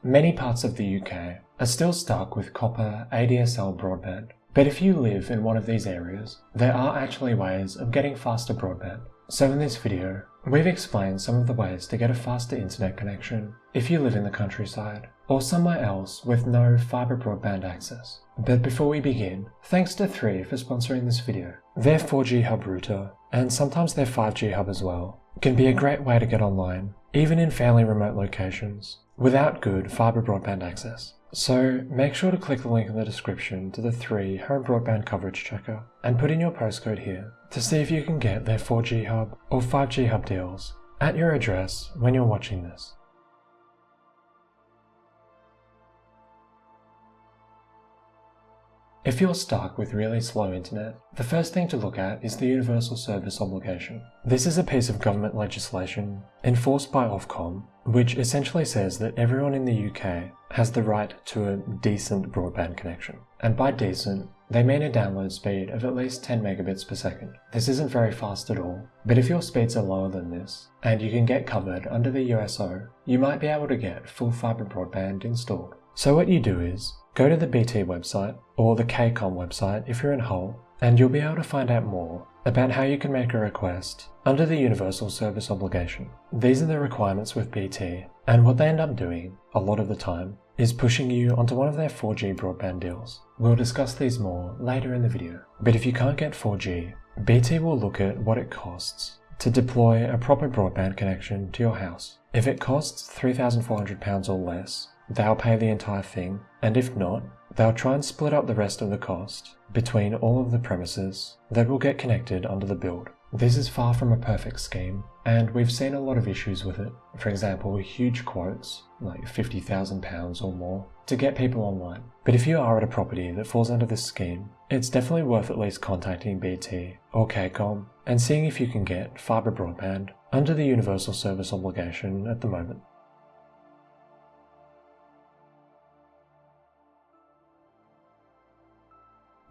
Many parts of the UK are still stuck with copper ADSL broadband, but if you live in one of these areas, there are actually ways of getting faster broadband. So in this video, we've explained some of the ways to get a faster internet connection if you live in the countryside or somewhere else with no fibre broadband access. But before we begin, thanks to 3 for sponsoring this video. Their 4G hub router, and sometimes their 5G hub as well, can be a great way to get online, even in fairly remote locations, without good fibre broadband access. So make sure to click the link in the description to the 3 home broadband coverage checker and put in your postcode here to see if you can get their 4G hub or 5G hub deals at your address when you're watching this. If you're stuck with really slow internet, the first thing to look at is the Universal Service Obligation. This is a piece of government legislation enforced by Ofcom, which essentially says that everyone in the UK has the right to a decent broadband connection. And by decent, they mean a download speed of at least 10 megabits per second. This isn't very fast at all, but if your speeds are lower than this, and you can get covered under the USO, you might be able to get full fibre broadband installed. So what you do is, go to the BT website, or the KCOM website if you're in Hull, and you'll be able to find out more about how you can make a request under the Universal Service Obligation. These are the requirements with BT, and what they end up doing, a lot of the time, is pushing you onto one of their 4G broadband deals. We'll discuss these more later in the video. But if you can't get 4G, BT will look at what it costs to deploy a proper broadband connection to your house. If it costs £3,400 or less, they'll pay the entire thing, and if not, they'll try and split up the rest of the cost between all of the premises that will get connected under the build. This is far from a perfect scheme, and we've seen a lot of issues with it. For example, huge quotes, like £50,000 or more, to get people online. But if you are at a property that falls under this scheme, it's definitely worth at least contacting BT or KCOM and seeing if you can get fibre broadband under the Universal Service Obligation at the moment.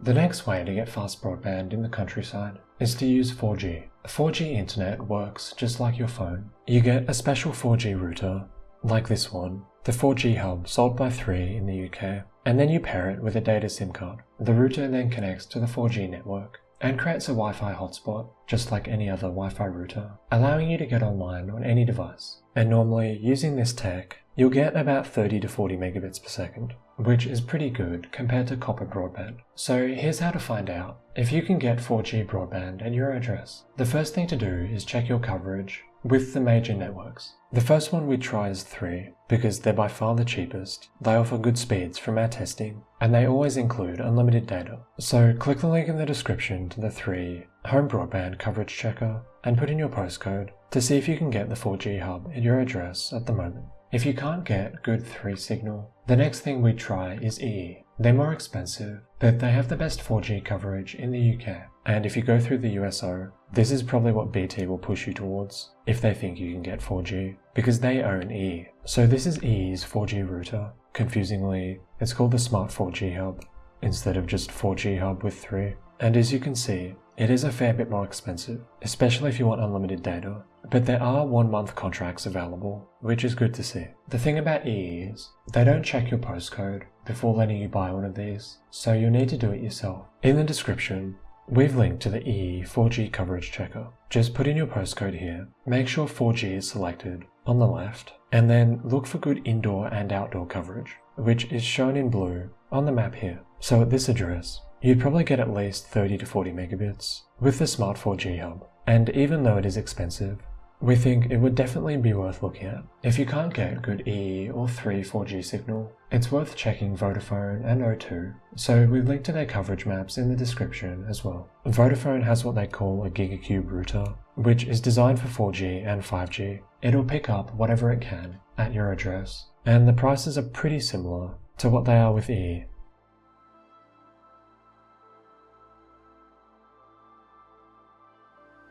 The next way to get fast broadband in the countryside is to use 4G. 4G internet works just like your phone. You get a special 4G router, like this one, the 4G hub sold by 3 in the UK, and then you pair it with a data SIM card. The router then connects to the 4G network and creates a Wi-Fi hotspot, just like any other Wi-Fi router, allowing you to get online on any device. And normally, using this tech, you'll get about 30 to 40 megabits per second, which is pretty good compared to copper broadband. So here's how to find out if you can get 4G broadband at your address. The first thing to do is check your coverage with the major networks. The first one we try is 3, because they're by far the cheapest. They offer good speeds from our testing, and they always include unlimited data. So click the link in the description to the 3 home broadband coverage checker and put in your postcode to see if you can get the 4G hub at your address at the moment. If you can't get good 3 signal, the next thing we try is EE. They're more expensive, but they have the best 4G coverage in the UK. And if you go through the USO, this is probably what BT will push you towards if they think you can get 4G, because they own EE. So this is EE's 4G router. Confusingly, it's called the Smart 4G Hub instead of just 4G Hub with 3. And as you can see, it is a fair bit more expensive, especially if you want unlimited data. But there are 1-month contracts available, which is good to see. The thing about EE is, they don't check your postcode before letting you buy one of these, so you'll need to do it yourself. In the description, we've linked to the EE 4G coverage checker. Just put in your postcode here, make sure 4G is selected on the left, and then look for good indoor and outdoor coverage, which is shown in blue on the map here. So at this address, you'd probably get at least 30 to 40 megabits with the Smart 4G hub. And even though it is expensive, we think it would definitely be worth looking at. If you can't get good EE or 3 4G signal, it's worth checking Vodafone and O2, so we've linked to their coverage maps in the description as well. Vodafone has what they call a GigaCube router, which is designed for 4G and 5G. It'll pick up whatever it can at your address, and the prices are pretty similar to what they are with EE.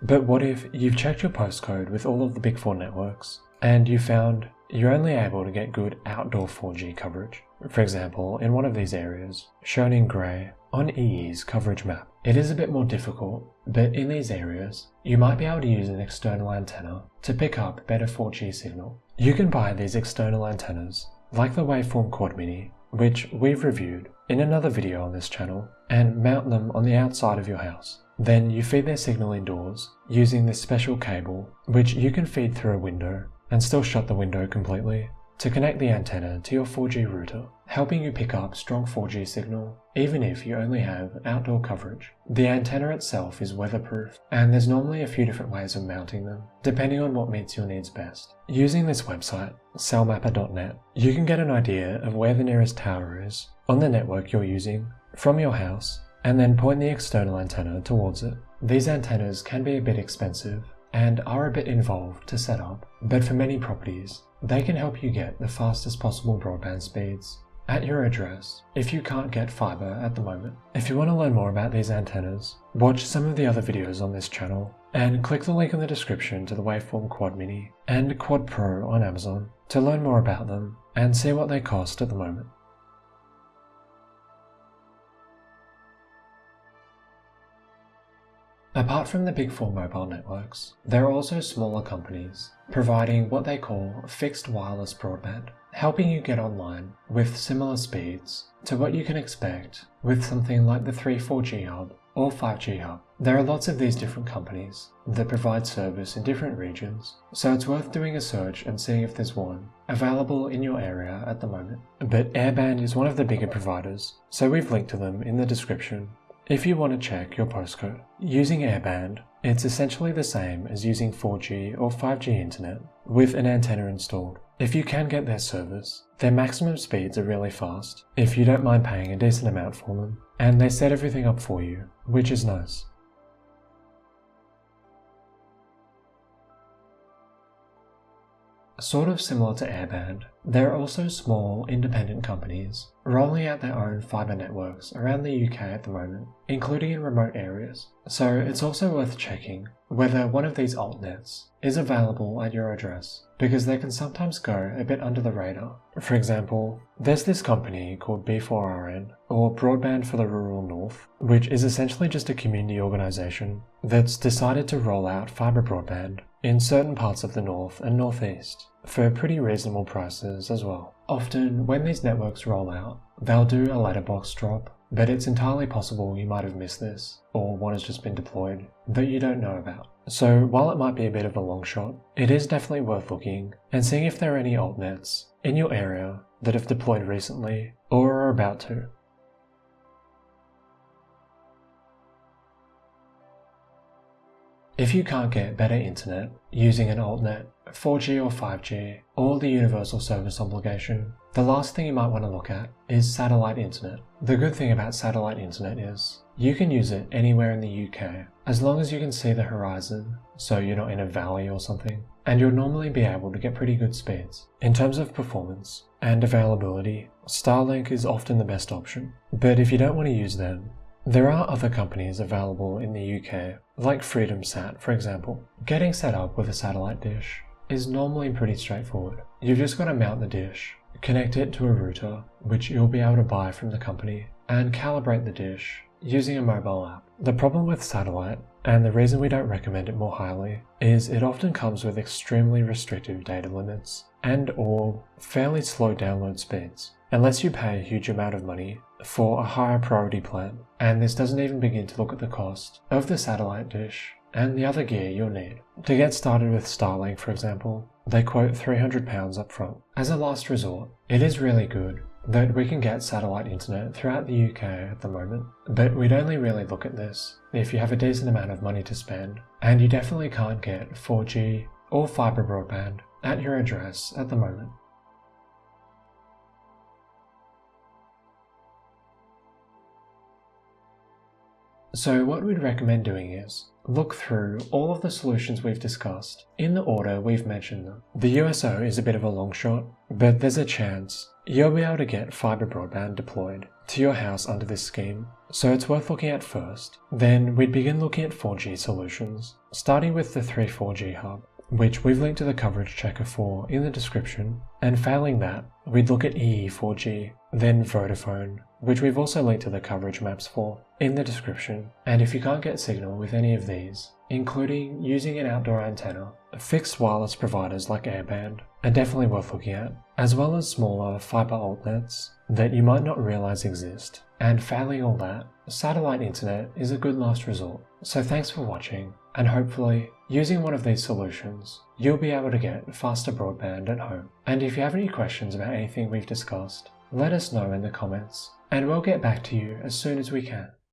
But what if you've checked your postcode with all of the big 4 networks, and you found you're only able to get good outdoor 4G coverage? For example, in one of these areas, shown in grey on EE's coverage map. It is a bit more difficult, but in these areas, you might be able to use an external antenna to pick up better 4G signal. You can buy these external antennas like the waveform Quad Mini, which we've reviewed in another video on this channel, and mount them on the outside of your house. Then you feed their signal indoors using this special cable, which you can feed through a window and still shut the window completely to connect the antenna to your 4G router, helping you pick up strong 4G signal even if you only have outdoor coverage. The antenna itself is weatherproof, and there's normally a few different ways of mounting them, depending on what meets your needs best. Using this website, cellmapper.net, you can get an idea of where the nearest tower is on the network you're using from your house, and then point the external antenna towards it. These antennas can be a bit expensive and are a bit involved to set up, but for many properties, they can help you get the fastest possible broadband speeds at your address if you can't get fibre at the moment. If you want to learn more about these antennas, watch some of the other videos on this channel and click the link in the description to the waveform Quad Mini and Quad Pro on Amazon to learn more about them and see what they cost at the moment. Apart from the big four mobile networks, there are also smaller companies providing what they call fixed wireless broadband, helping you get online with similar speeds to what you can expect with something like the 4G hub or 5G hub. There are lots of these different companies that provide service in different regions, so it's worth doing a search and seeing if there's one available in your area at the moment. But Airband is one of the bigger providers, so we've linked to them in the description if you want to check your postcode. Using Airband, it's essentially the same as using 4G or 5G internet with an antenna installed. If you can get their service, their maximum speeds are really fast if you don't mind paying a decent amount for them, and they set everything up for you, which is nice. Sort of similar to Airband, there are also small independent companies rolling out their own fibre networks around the UK at the moment, including in remote areas. So it's also worth checking whether one of these altnets is available at your address, because they can sometimes go a bit under the radar. For example, there's this company called B4RN, or Broadband for the Rural North, which is essentially just a community organisation that's decided to roll out fibre broadband in certain parts of the north and northeast for pretty reasonable prices as well. Often, when these networks roll out, they'll do a letterbox drop, but it's entirely possible you might have missed this, or one has just been deployed that you don't know about. So while it might be a bit of a long shot, it is definitely worth looking and seeing if there are any altnets in your area that have deployed recently or are about to. If you can't get better internet using an altnet, 4G or 5G, or the universal service obligation, the last thing you might want to look at is satellite internet. The good thing about satellite internet is you can use it anywhere in the UK as long as you can see the horizon, so you're not in a valley or something, and you'll normally be able to get pretty good speeds. In terms of performance and availability, Starlink is often the best option, but if you don't want to use them, there are other companies available in the UK, like FreedomSat for example. Getting set up with a satellite dish is normally pretty straightforward. You've just got to mount the dish, connect it to a router, which you'll be able to buy from the company, and calibrate the dish using a mobile app. The problem with satellite, and the reason we don't recommend it more highly, is it often comes with extremely restrictive data limits and/or fairly slow download speeds, unless you pay a huge amount of money for a higher priority plan, and this doesn't even begin to look at the cost of the satellite dish and the other gear you'll need. To get started with Starlink, for example, they quote £300 up front. As a last resort, it is really good that we can get satellite internet throughout the UK at the moment, but we'd only really look at this if you have a decent amount of money to spend, and you definitely can't get 4G or fibre broadband at your address at the moment. So what we'd recommend doing is look through all of the solutions we've discussed in the order we've mentioned them. The USO is a bit of a long shot, but there's a chance you'll be able to get fibre broadband deployed to your house under this scheme, so it's worth looking at first. Then we'd begin looking at 4G solutions, starting with the 4G hub, which we've linked to the coverage checker for in the description, and failing that, we'd look at EE4G, then Vodafone, which we've also linked to the coverage maps for in the description. And if you can't get signal with any of these, including using an outdoor antenna. Fixed wireless providers like Airband are definitely worth looking at, as well as smaller fibre altnets that you might not realize exist. And failing all that, satellite internet is a good last resort. So thanks for watching, and hopefully, using one of these solutions, you'll be able to get faster broadband at home. And if you have any questions about anything we've discussed, let us know in the comments, and we'll get back to you as soon as we can.